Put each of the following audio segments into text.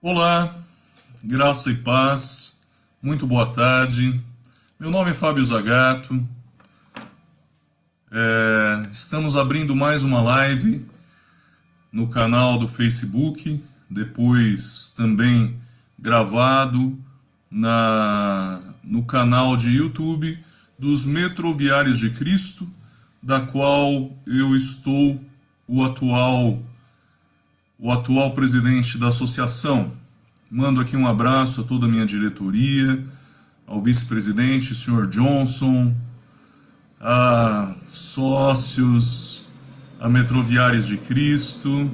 Olá, graça e paz, muito boa tarde. Meu nome é Fábio Zagato. Estamos abrindo mais uma live no canal do Facebook, depois também gravado no canal de YouTube dos Metroviários de Cristo, da qual eu estou o atual o atual presidente da associação. Mando aqui um abraço a toda a minha diretoria, ao vice-presidente, senhor Johnson, a sócios, a Metroviários de Cristo,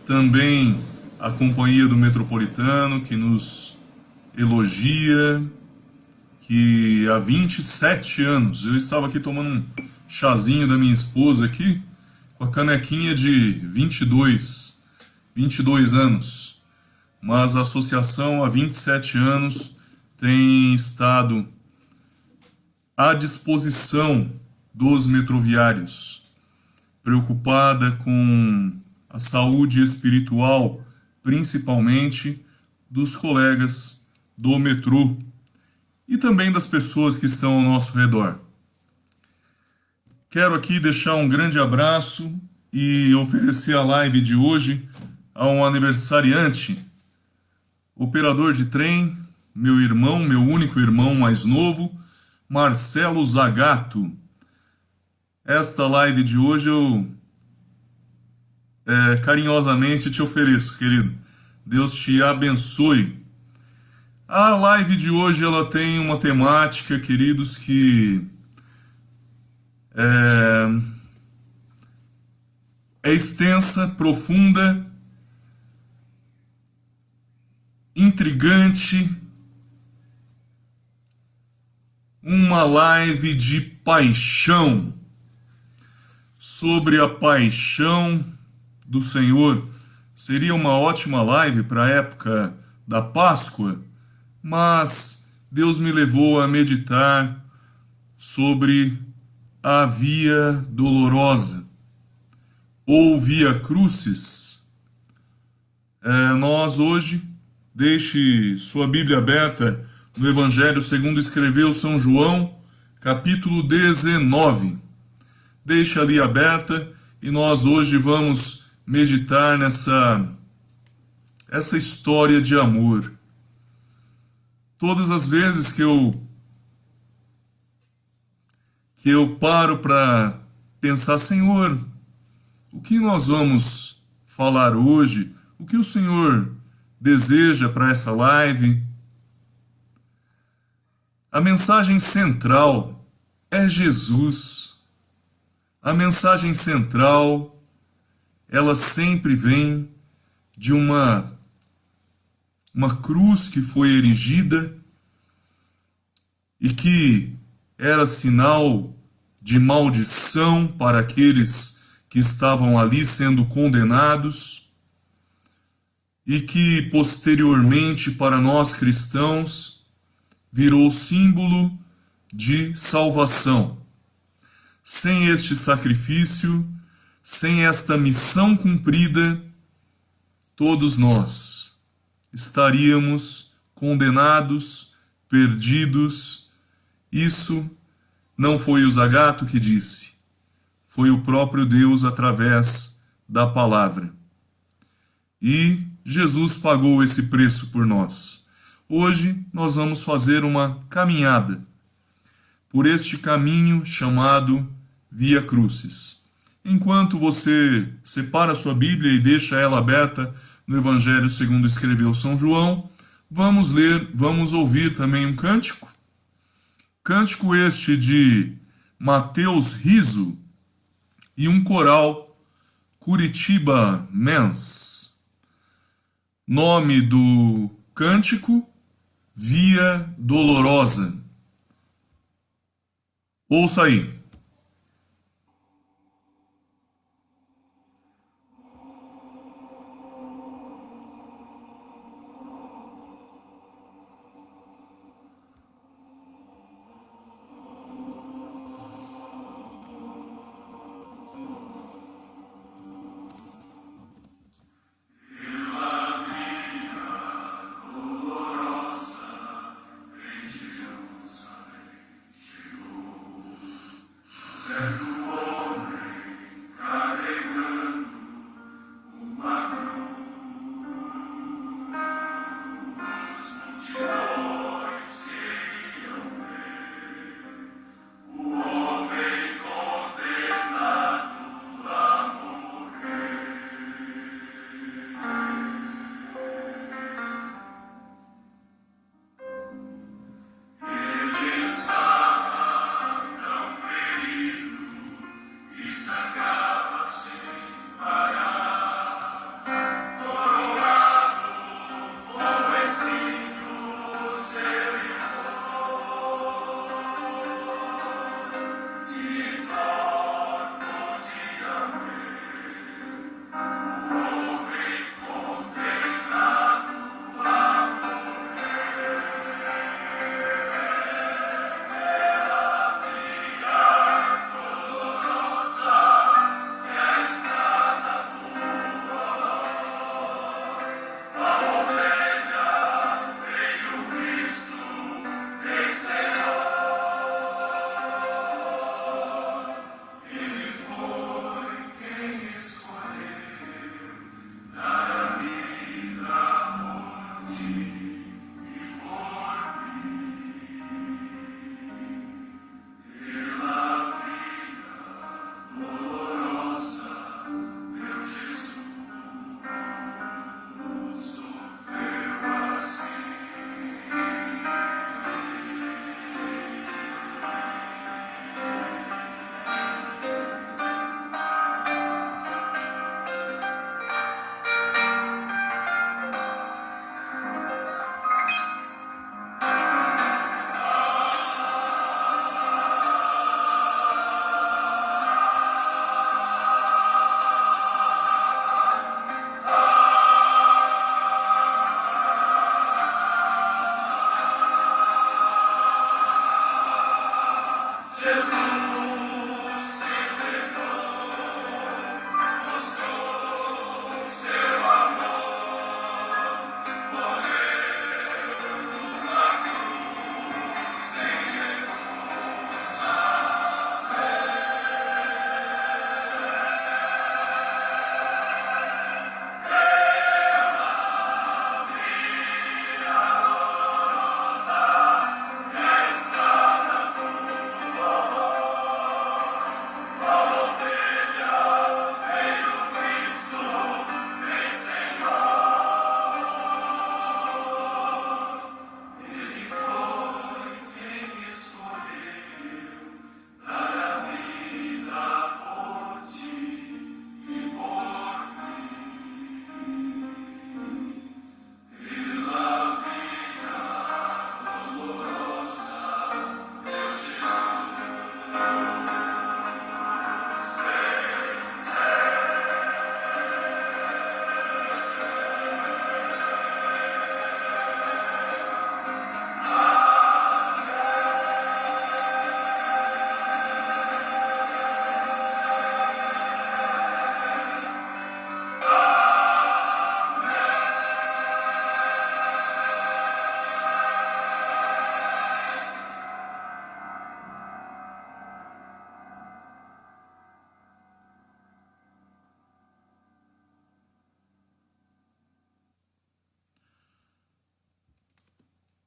também a Companhia do Metropolitano, que nos elogia, que há 27 anos, eu estava aqui tomando um chazinho da minha esposa aqui, com a canequinha de 22 anos, mas a associação há 27 anos tem estado à disposição dos metroviários, preocupada com a saúde espiritual, principalmente dos colegas do metrô e também das pessoas que estão ao nosso redor. Quero aqui deixar um grande abraço e oferecer a live de hoje a um aniversariante, operador de trem, meu irmão, meu único irmão mais novo, Marcelo Zagato. Esta live de hoje eu carinhosamente te ofereço, querido. Deus te abençoe. A live de hoje ela tem uma temática, queridos, que é extensa, profunda, intrigante, uma live de paixão, sobre a paixão do Senhor. Seria uma ótima live para a época da Páscoa, mas Deus me levou a meditar sobre a Via Dolorosa, ou Via Crucis. Nós hoje, deixe sua Bíblia aberta no Evangelho segundo escreveu São João, capítulo 19. Deixe ali aberta e nós hoje vamos meditar essa história de amor. Todas as vezes que eu paro para pensar, Senhor, o que nós vamos falar hoje? O que o Senhor deseja para essa live? A mensagem central é Jesus. A mensagem central, ela sempre vem de uma cruz que foi erigida e que era sinal de maldição para aqueles que estavam ali sendo condenados e que posteriormente para nós cristãos virou símbolo de salvação. Sem este sacrifício, sem esta missão cumprida, todos nós estaríamos condenados, perdidos. Isso não foi o Zagato que disse, foi o próprio Deus através da palavra. E Jesus pagou esse preço por nós. Hoje nós vamos fazer uma caminhada por este caminho chamado Via Crucis. Enquanto você separa a sua Bíblia e deixa ela aberta no Evangelho segundo escreveu São João, vamos ler, vamos ouvir também um cântico. Cântico este de Mateus Riso e um coral Curitiba Mens. Nome do cântico, Via Dolorosa. Ouça aí.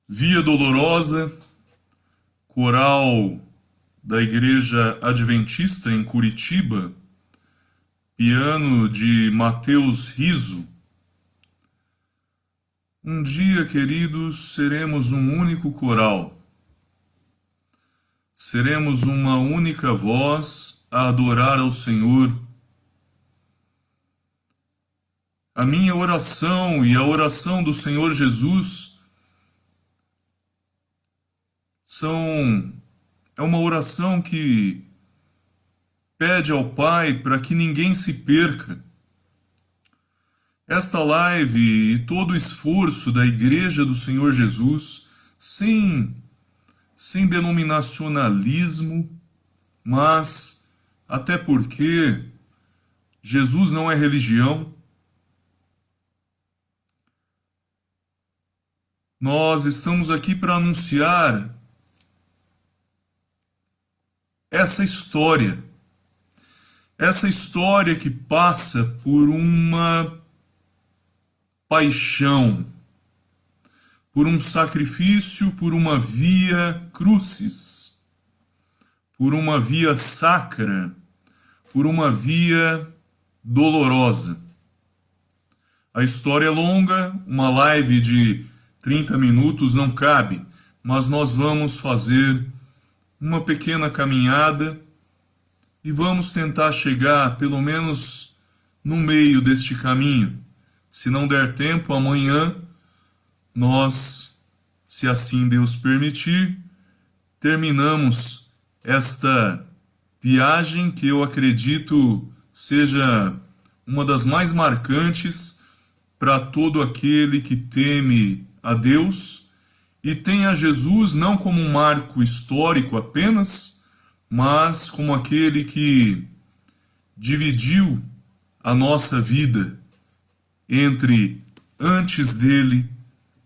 Via Dolorosa, coral da Igreja Adventista em Curitiba, piano de Mateus Riso. Um dia, queridos, seremos um único coral. Seremos uma única voz a adorar ao Senhor. A minha oração e a oração do Senhor Jesus é uma oração que pede ao Pai para que ninguém se perca. Esta live e todo o esforço da Igreja do Senhor Jesus, sem denominacionalismo, mas até porque Jesus não é religião, nós estamos aqui para anunciar essa história que passa por uma paixão, por um sacrifício, por uma via crucis, por uma via sacra, por uma via dolorosa. A história é longa, uma live de 30 minutos não cabe, mas nós vamos fazer uma pequena caminhada e vamos tentar chegar pelo menos no meio deste caminho. Se não der tempo, amanhã nós, se assim Deus permitir, terminamos esta viagem que eu acredito seja uma das mais marcantes para todo aquele que teme a Deus e tem a Jesus não como um marco histórico apenas, mas como aquele que dividiu a nossa vida entre antes dele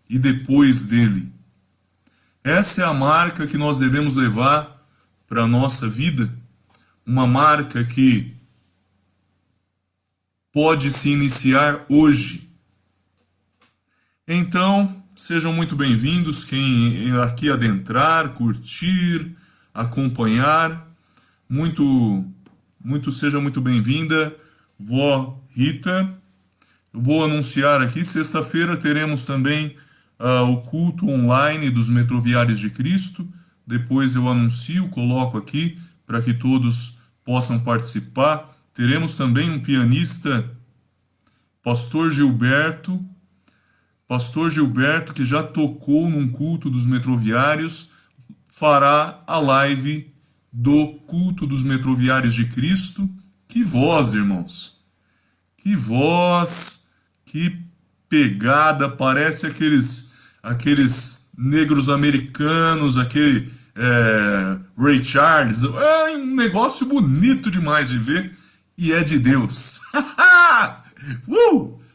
e depois dele. Essa é a marca que nós devemos levar para a nossa vida, uma marca que pode se iniciar hoje. Então, sejam muito bem-vindos, quem aqui adentrar, curtir, acompanhar, muito seja muito bem-vinda, vó Rita. Eu vou anunciar aqui, sexta-feira teremos também o culto online dos Metroviários de Cristo. Depois eu anuncio, coloco aqui para que todos possam participar. Teremos também um pianista, Pastor Gilberto, que já tocou num culto dos Metroviários, fará a live do culto dos Metroviários de Cristo. Que voz, irmãos! Que voz! Que pegada, parece aqueles negros americanos, aquele Ray Charles. É um negócio bonito demais de ver e é de Deus.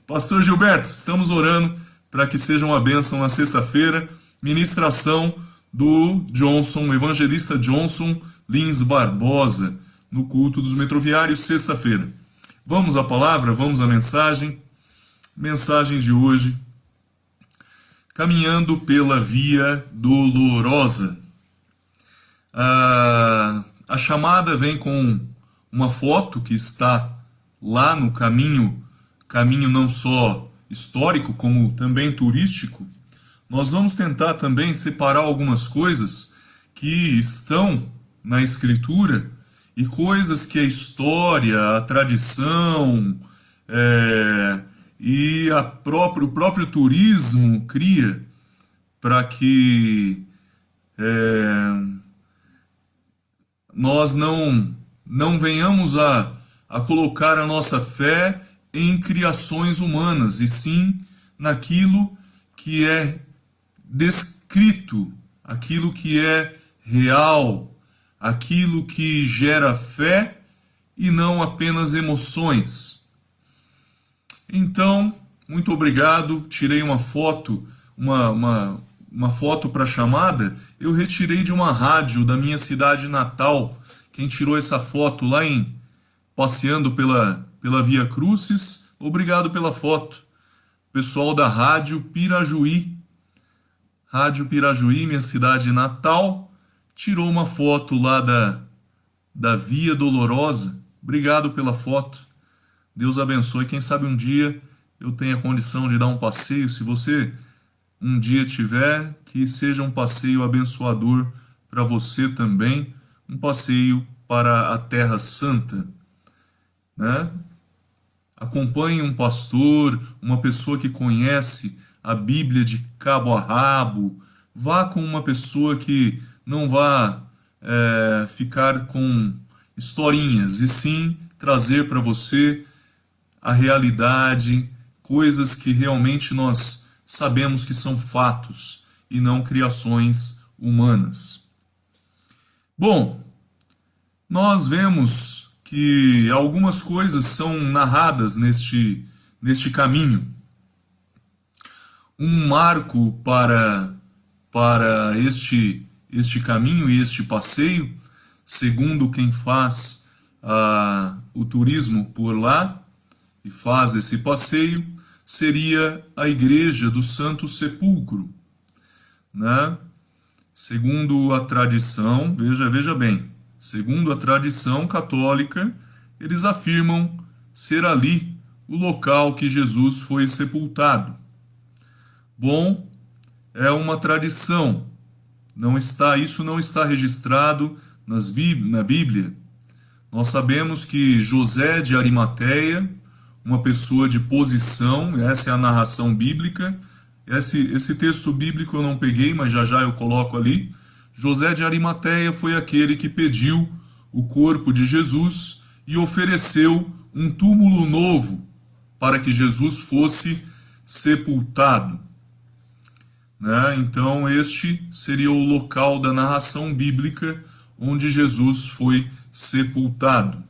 Pastor Gilberto, estamos orando para que seja uma bênção na sexta-feira. Ministração do Johnson, evangelista Johnson Lins Barbosa, no culto dos Metroviários, sexta-feira. Vamos à palavra, vamos à mensagem. Mensagem de hoje, caminhando pela via dolorosa. A chamada vem com uma foto que está lá no caminho não só histórico, como também turístico. Nós vamos tentar também separar algumas coisas que estão na Escritura e coisas que a história, a tradição, e o próprio turismo cria para que nós não venhamos a colocar a nossa fé em criações humanas, e sim naquilo que é descrito, aquilo que é real, aquilo que gera fé e não apenas emoções. Então, muito obrigado. Tirei uma foto, uma foto para chamada. Eu retirei de uma rádio da minha cidade natal. Quem tirou essa foto lá passeando pela Via Crucis, obrigado pela foto. Pessoal da rádio Pirajuí, Rádio Pirajuí, minha cidade natal, tirou uma foto lá da Via Dolorosa. Obrigado pela foto. Deus abençoe. Quem sabe um dia eu tenha condição de dar um passeio. Se você um dia tiver, que seja um passeio abençoador para você também, um passeio para a Terra Santa, né? Acompanhe um pastor, uma pessoa que conhece a Bíblia de cabo a rabo. Vá com uma pessoa que não vá ficar com historinhas, e sim trazer para você a realidade, coisas que realmente nós sabemos que são fatos e não criações humanas. Bom, nós vemos que algumas coisas são narradas neste caminho. Um marco para este caminho e este passeio, segundo quem faz o turismo por lá e faz esse passeio, seria a Igreja do Santo Sepulcro, né? Segundo a tradição, veja bem, segundo a tradição católica, eles afirmam ser ali o local que Jesus foi sepultado. Bom, é uma tradição. Isso não está registrado na Bíblia. Nós sabemos que José de Arimateia, uma pessoa de posição, essa é a narração bíblica. Esse texto bíblico eu não peguei, mas já eu coloco ali. José de Arimateia foi aquele que pediu o corpo de Jesus e ofereceu um túmulo novo para que Jesus fosse sepultado, né? Então este seria o local da narração bíblica onde Jesus foi sepultado.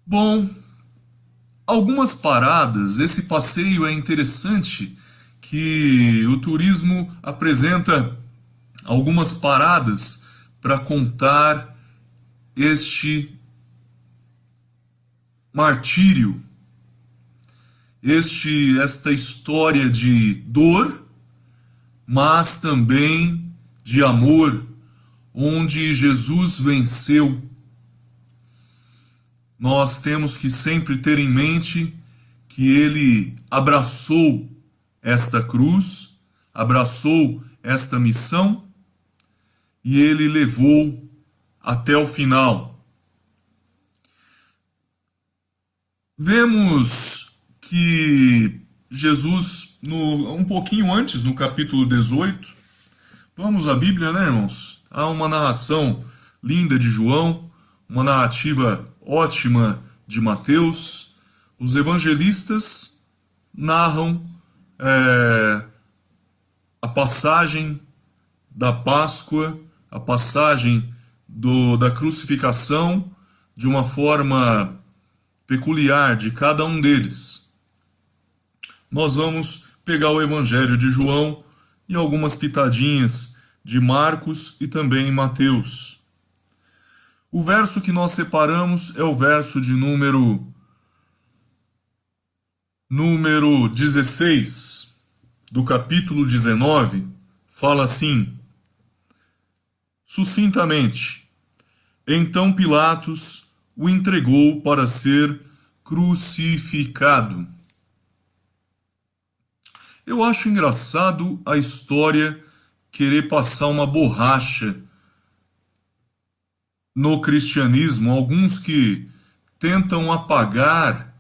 Bom, algumas paradas, esse passeio é interessante que o turismo apresenta algumas paradas para contar este martírio, esta história de dor, mas também de amor, onde Jesus venceu. Nós temos que sempre ter em mente que ele abraçou esta cruz, abraçou esta missão e ele levou até o final. Vemos que Jesus, um pouquinho antes, no capítulo 18, vamos à Bíblia, né, irmãos? Há uma narração linda de João, uma narrativa ótima de Mateus. Os evangelistas narram a passagem da Páscoa, a passagem da crucificação, de uma forma peculiar de cada um deles. Nós vamos pegar o Evangelho de João e algumas pitadinhas de Marcos e também Mateus. O verso que nós separamos é o verso de número 16 do capítulo 19. Fala assim, sucintamente: então Pilatos o entregou para ser crucificado. Eu acho engraçado a história querer passar uma borracha no cristianismo, alguns que tentam apagar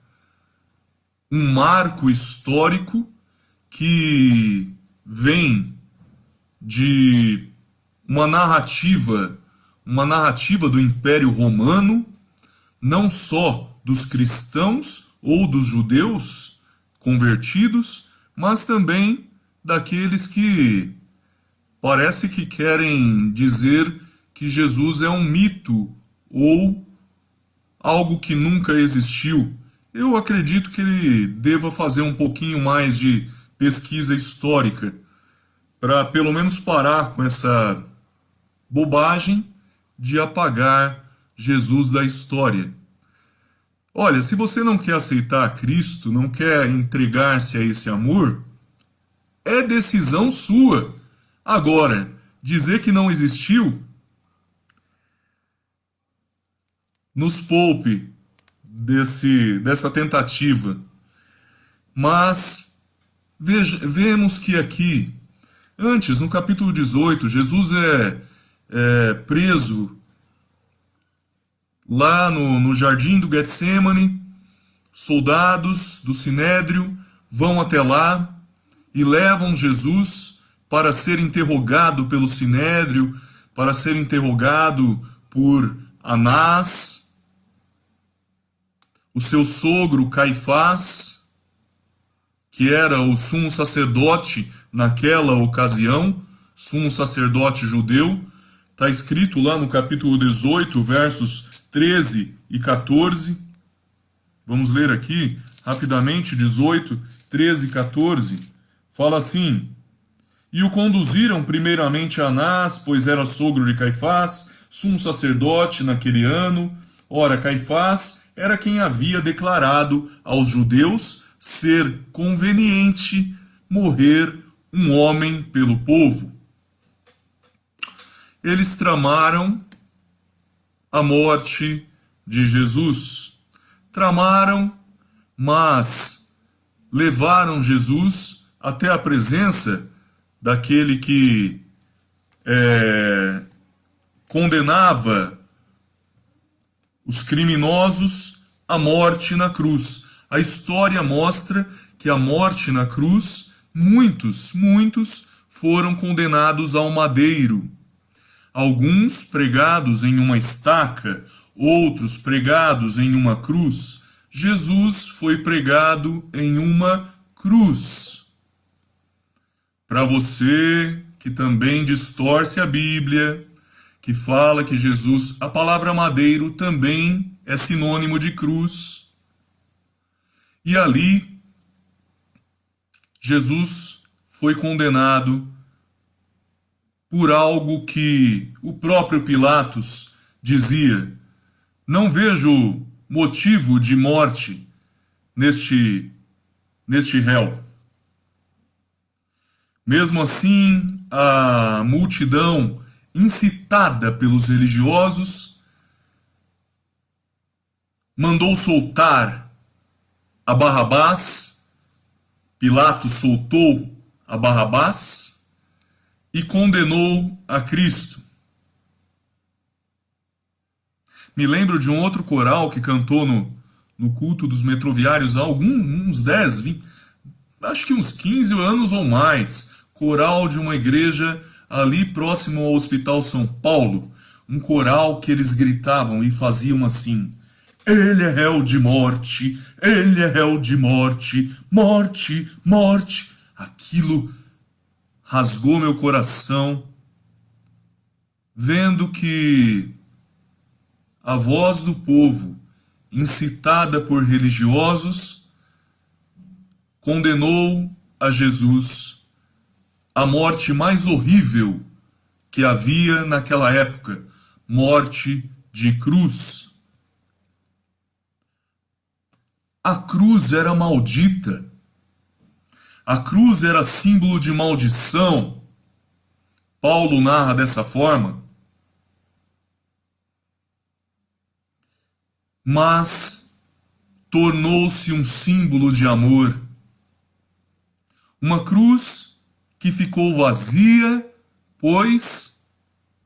um marco histórico que vem de uma narrativa do Império Romano, não só dos cristãos ou dos judeus convertidos, mas também daqueles que parece que querem dizer que Jesus é um mito ou algo que nunca existiu. Eu acredito que ele deva fazer um pouquinho mais de pesquisa histórica para pelo menos parar com essa bobagem de apagar Jesus da história. Olha, se você não quer aceitar Cristo, não quer entregar-se a esse amor, é decisão sua. Agora, dizer que não existiu, nos poupe dessa tentativa. Mas vemos que aqui, antes, no capítulo 18, Jesus é preso lá no jardim do Getsemane. Soldados do Sinédrio vão até lá e levam Jesus para ser interrogado pelo Sinédrio, para ser interrogado por Anás, o seu sogro Caifás, que era o sumo sacerdote naquela ocasião, sumo sacerdote judeu. Está escrito lá no capítulo 18, versos 13 e 14. Vamos ler aqui rapidamente, 18, 13 e 14. Fala assim: E o conduziram primeiramente a Anás, pois era sogro de Caifás, sumo sacerdote naquele ano. Ora, Caifás era quem havia declarado aos judeus ser conveniente morrer um homem pelo povo. Eles tramaram a morte de Jesus. Tramaram, mas levaram Jesus até a presença daquele que condenava os criminosos à morte na cruz. A história mostra que a morte na cruz, muitos foram condenados ao madeiro. Alguns pregados em uma estaca, outros pregados em uma cruz. Jesus foi pregado em uma cruz. Para você que também distorce a Bíblia, que fala que Jesus, a palavra madeiro também é sinônimo de cruz. E ali, Jesus foi condenado por algo que o próprio Pilatos dizia: não vejo motivo de morte neste réu. Mesmo assim, a multidão, incitada pelos religiosos, mandou soltar a Barrabás. Pilatos soltou a Barrabás e condenou a Cristo. Me lembro de um outro coral que cantou no culto dos metroviários há uns 10, 20, acho que uns 15 anos ou mais. Coral de uma igreja ali próximo ao Hospital São Paulo. Um coral que eles gritavam e faziam assim: ele é réu de morte, ele é réu de morte, morte, morte. Aquilo rasgou meu coração, vendo que a voz do povo, incitada por religiosos, condenou a Jesus à morte mais horrível que havia naquela época, morte de cruz. A cruz era maldita. A cruz era símbolo de maldição. Paulo narra dessa forma. Mas tornou-se um símbolo de amor. Uma cruz que ficou vazia, pois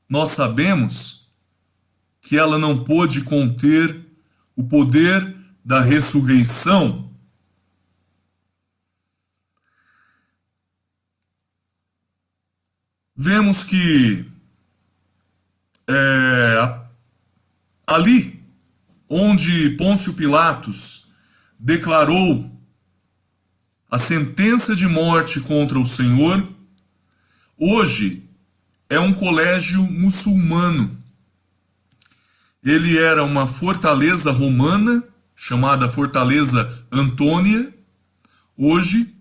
nós sabemos que ela não pôde conter o poder da ressurreição. Vemos que ali onde Pôncio Pilatos declarou a sentença de morte contra o Senhor, hoje é um colégio muçulmano. Ele era uma fortaleza romana, chamada Fortaleza Antônia. Hoje,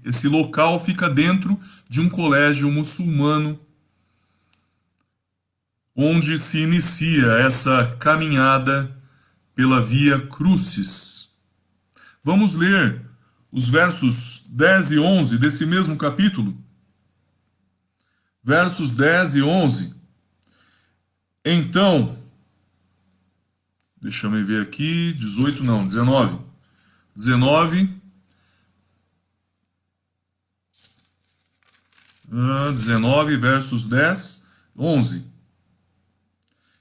esse local fica dentro de um colégio muçulmano, onde se inicia essa caminhada pela Via Crucis. Vamos ler os versos 10 e 11 desse mesmo capítulo. Versos 10 e 11. Então, deixa eu ver aqui, 18 não, 19. 19, versos 10, 11.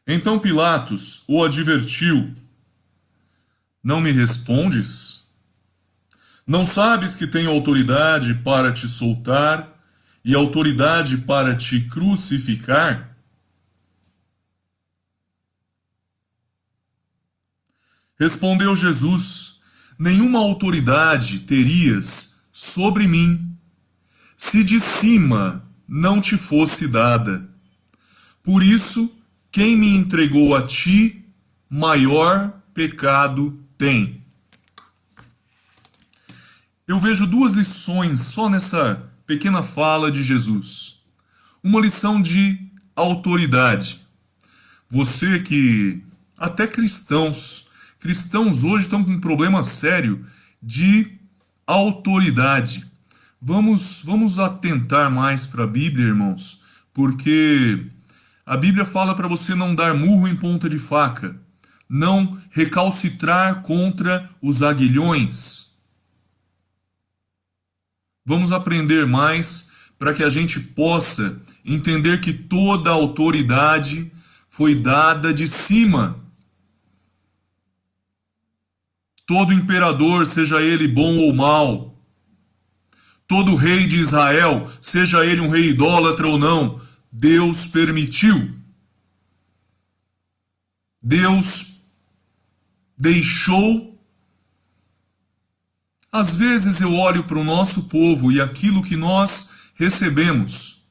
Então Pilatos o advertiu: não me respondes? Não sabes que tenho autoridade para te soltar e autoridade para te crucificar? Respondeu Jesus: nenhuma autoridade terias sobre mim, se de cima não te fosse dada. Por isso, quem me entregou a ti, maior pecado tem. Eu vejo duas lições só nessa pequena fala de Jesus. Uma lição de autoridade. Você que, até cristãos hoje estão com um problema sério de autoridade. Vamos atentar mais para a Bíblia, irmãos, porque a Bíblia fala para você não dar murro em ponta de faca, não recalcitrar contra os aguilhões. Vamos aprender mais para que a gente possa entender que toda a autoridade foi dada de cima. Todo imperador, seja ele bom ou mau, todo rei de Israel, seja ele um rei idólatra ou não, Deus permitiu. Deus deixou. Às vezes eu olho para o nosso povo e aquilo que nós recebemos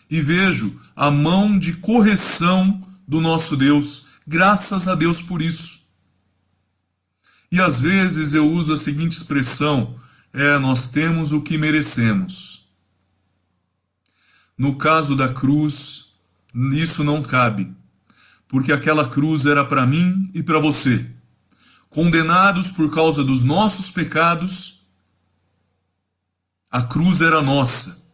e vejo a mão de correção do nosso Deus. Graças a Deus por isso. E às vezes eu uso a seguinte expressão: nós temos o que merecemos. No caso da cruz, isso não cabe, porque aquela cruz era para mim e para você. Condenados por causa dos nossos pecados, a cruz era nossa.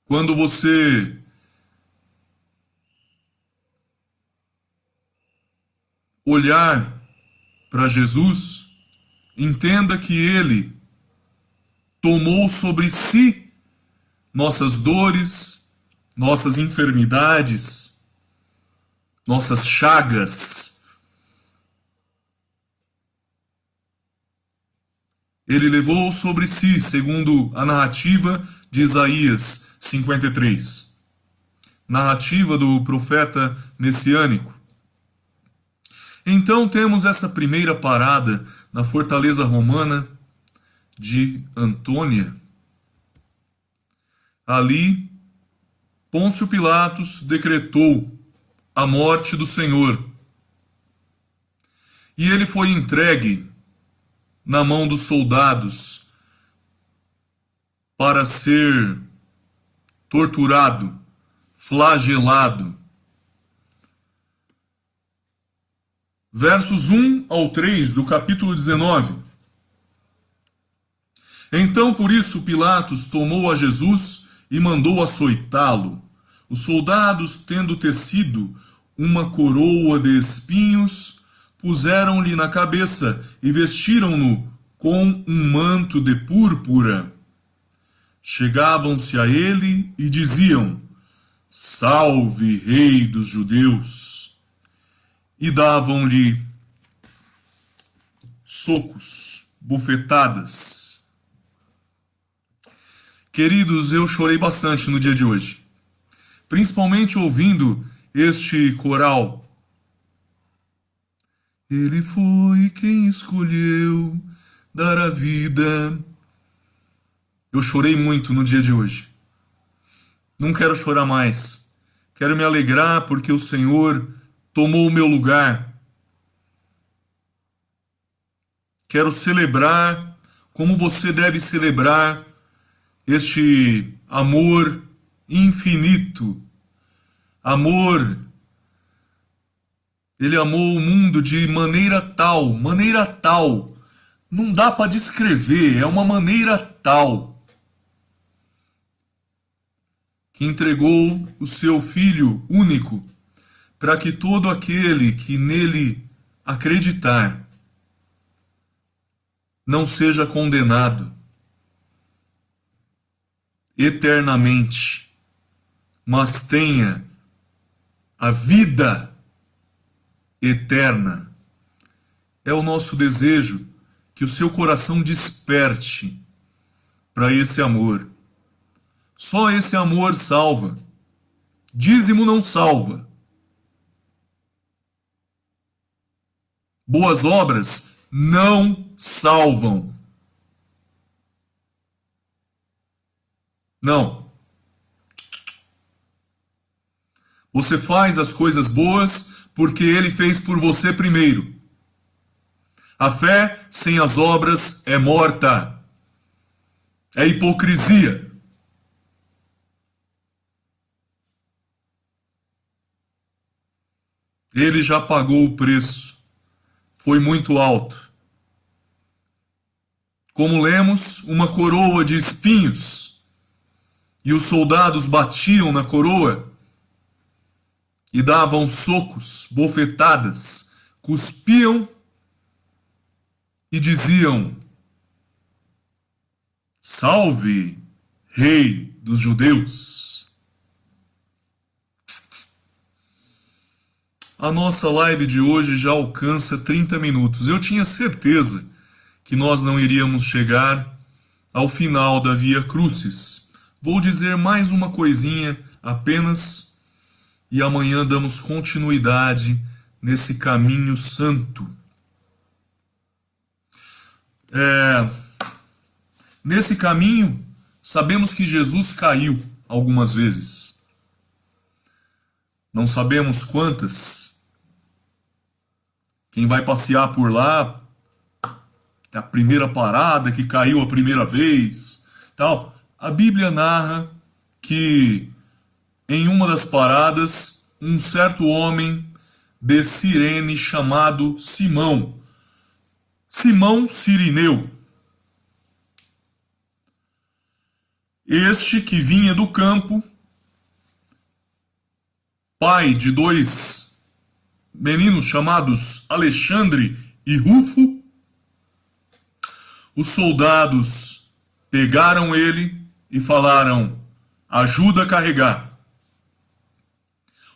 Quando você olhar para Jesus, entenda que Ele tomou sobre si nossas dores, nossas enfermidades, nossas chagas. Ele levou sobre si, segundo a narrativa de Isaías 53, narrativa do profeta messiânico. Então temos essa primeira parada na fortaleza romana de Antônia. Ali, Pôncio Pilatos decretou a morte do Senhor. E ele foi entregue na mão dos soldados para ser torturado, flagelado. Versos 1 ao 3 do capítulo 19. Então, por isso, Pilatos tomou a Jesus e mandou açoitá-lo. Os soldados, tendo tecido uma coroa de espinhos, puseram-lhe na cabeça e vestiram-no com um manto de púrpura. Chegavam-se a ele e diziam: Salve, Rei dos Judeus! E davam-lhe socos, bufetadas. Queridos, eu chorei bastante no dia de hoje, principalmente ouvindo este coral. Ele foi quem escolheu dar a vida. Eu chorei muito no dia de hoje. Não quero chorar mais. Quero me alegrar porque o Senhor tomou o meu lugar. Quero celebrar como você deve celebrar este amor infinito, amor Ele amou o mundo de maneira tal, não dá para descrever, é uma maneira tal, que entregou o seu Filho único, para que todo aquele que nele acreditar não seja condenado eternamente, mas tenha a vida eterna. É o nosso desejo que o seu coração desperte para esse amor. Só esse amor salva. Dízimo não salva. Boas obras não salvam. Não. Você faz as coisas boas porque ele fez por você primeiro. A fé sem as obras é morta. É hipocrisia. Ele já pagou o preço. Foi muito alto. Como lemos, uma coroa de espinhos. E os soldados batiam na coroa e davam socos, bofetadas, cuspiam e diziam: Salve, Rei dos Judeus. A nossa live de hoje já alcança 30 minutos. Eu tinha certeza que nós não iríamos chegar ao final da Via Crucis. Vou dizer mais uma coisinha apenas e amanhã damos continuidade nesse caminho santo. Nesse caminho, sabemos que Jesus caiu algumas vezes. Não sabemos quantas. Quem vai passear por lá, a primeira parada, que caiu a primeira vez, tal. A Bíblia narra que em uma das paradas, um certo homem de Cirene chamado Simão Cirineu, este que vinha do campo, pai de dois meninos chamados Alexandre e Rufo, os soldados pegaram ele e falaram: ajuda a carregar.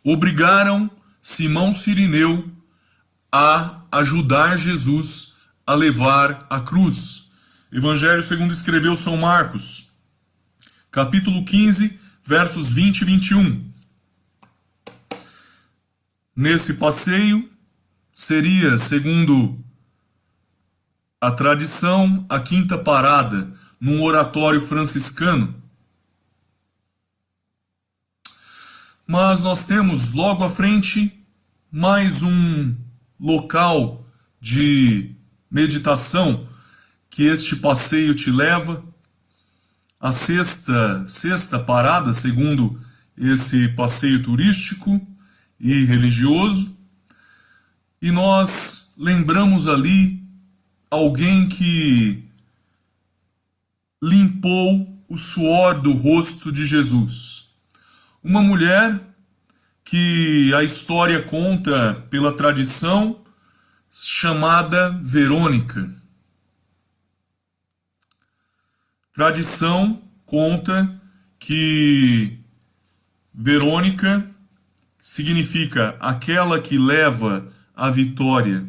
Obrigaram Simão Cirineu a ajudar Jesus a levar a cruz. Evangelho segundo escreveu São Marcos, capítulo 15, versos 20 e 21. Nesse passeio, seria, segundo a tradição, a quinta parada, num oratório franciscano. Mas nós temos logo à frente mais um local de meditação que este passeio te leva. A sexta parada, segundo esse passeio turístico e religioso. E nós lembramos ali alguém que limpou o suor do rosto de Jesus. Uma mulher que a história conta pela tradição, chamada Verônica. Tradição conta que Verônica significa aquela que leva a vitória.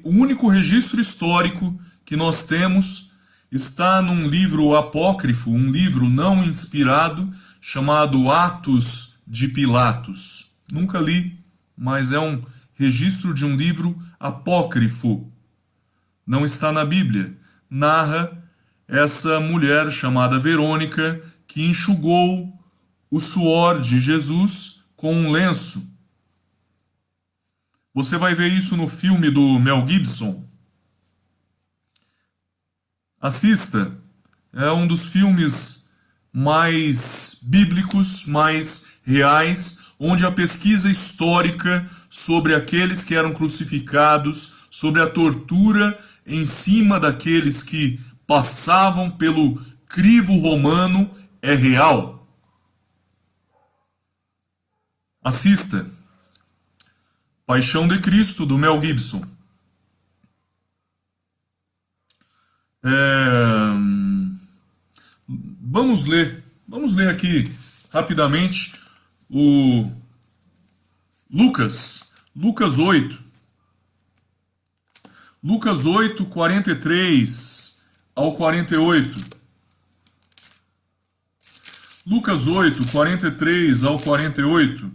O único registro histórico que nós temos está num livro apócrifo, um livro não inspirado, chamado Atos de Pilatos. Nunca li, mas é um registro de um livro apócrifo. Não está na Bíblia. Narra essa mulher chamada Verônica que enxugou o suor de Jesus com um lenço. Você vai ver isso no filme do Mel Gibson. Assista. É um dos filmes mais bíblicos, mais reais, onde a pesquisa histórica sobre aqueles que eram crucificados, sobre a tortura em cima daqueles que passavam pelo crivo romano é real. Assista Paixão de Cristo, do Mel Gibson. Vamos ler aqui rapidamente o Lucas 8. Lucas 8, 43 ao 48. Lucas 8, 43 ao 48.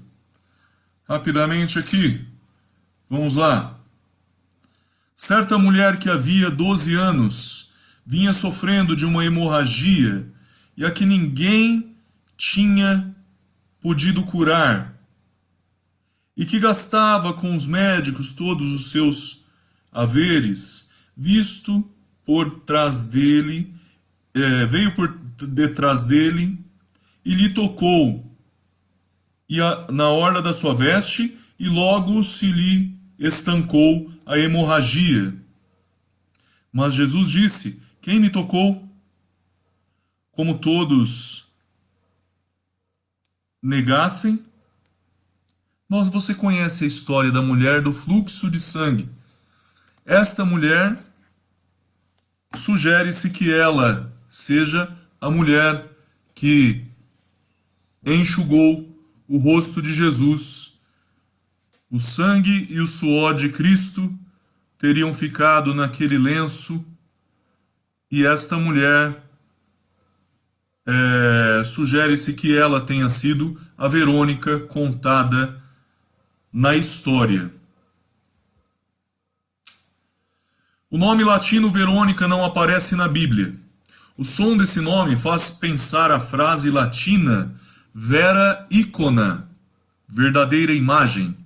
Rapidamente aqui. Vamos lá. Certa mulher que havia 12 anos vinha sofrendo de uma hemorragia e a que ninguém tinha podido curar, e que gastava com os médicos todos os seus haveres, veio por detrás dele e lhe tocou na orla da sua veste, e logo se lhe estancou a hemorragia. Mas Jesus disse: quem me tocou? Como todos negassem, você conhece a história da mulher do fluxo de sangue. Esta mulher, sugere-se que ela seja a mulher que enxugou o rosto de Jesus. O sangue e o suor de Cristo teriam ficado naquele lenço, e esta mulher, sugere-se que ela tenha sido a Verônica contada na história. O nome latino Verônica não aparece na Bíblia. O som desse nome faz pensar a frase latina vera icona, verdadeira imagem,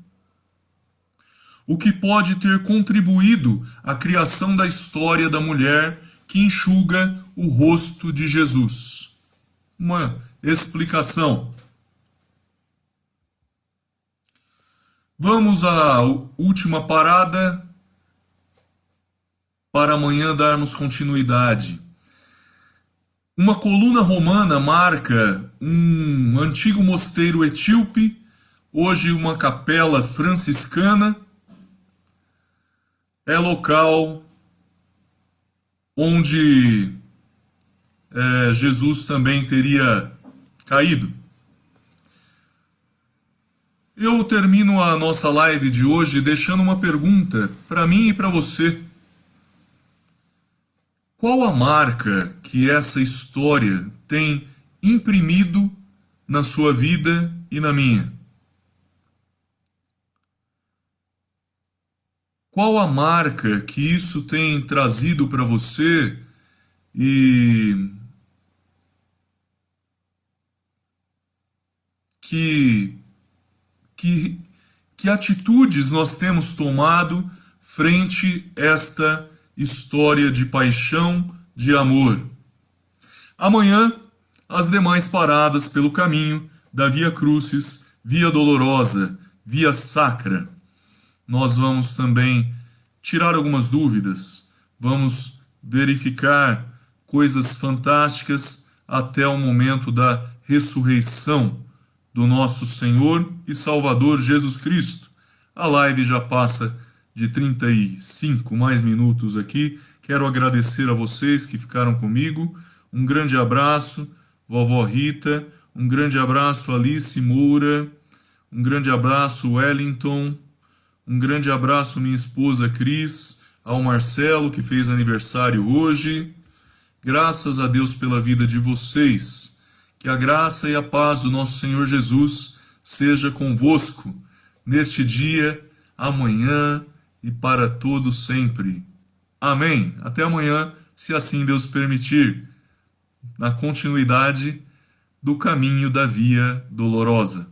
o que pode ter contribuído à criação da história da mulher que enxuga o rosto de Jesus. Uma explicação. Vamos à última parada para amanhã darmos continuidade. Uma coluna romana marca um antigo mosteiro etíope, hoje uma capela franciscana. É local onde Jesus também teria caído. Eu termino a nossa live de hoje deixando uma pergunta para mim e para você. Qual a marca que essa história tem imprimido na sua vida e na minha? Qual a marca que isso tem trazido para você e que atitudes nós temos tomado frente a esta história de paixão, de amor? Amanhã, as demais paradas pelo caminho da Via Crucis, Via Dolorosa, Via Sacra. Nós vamos também tirar algumas dúvidas, vamos verificar coisas fantásticas até o momento da ressurreição do nosso Senhor e Salvador Jesus Cristo. A live já passa de 35 mais minutos aqui. Quero agradecer a vocês que ficaram comigo. Um grande abraço, vovó Rita. Um grande abraço, Alice Moura. Um grande abraço, Wellington. Um grande abraço, minha esposa Cris. Ao Marcelo, que fez aniversário hoje. Graças a Deus pela vida de vocês. Que a graça e a paz do nosso Senhor Jesus seja convosco neste dia, amanhã e para todo sempre. Amém. Até amanhã, se assim Deus permitir, na continuidade do caminho da Via Dolorosa.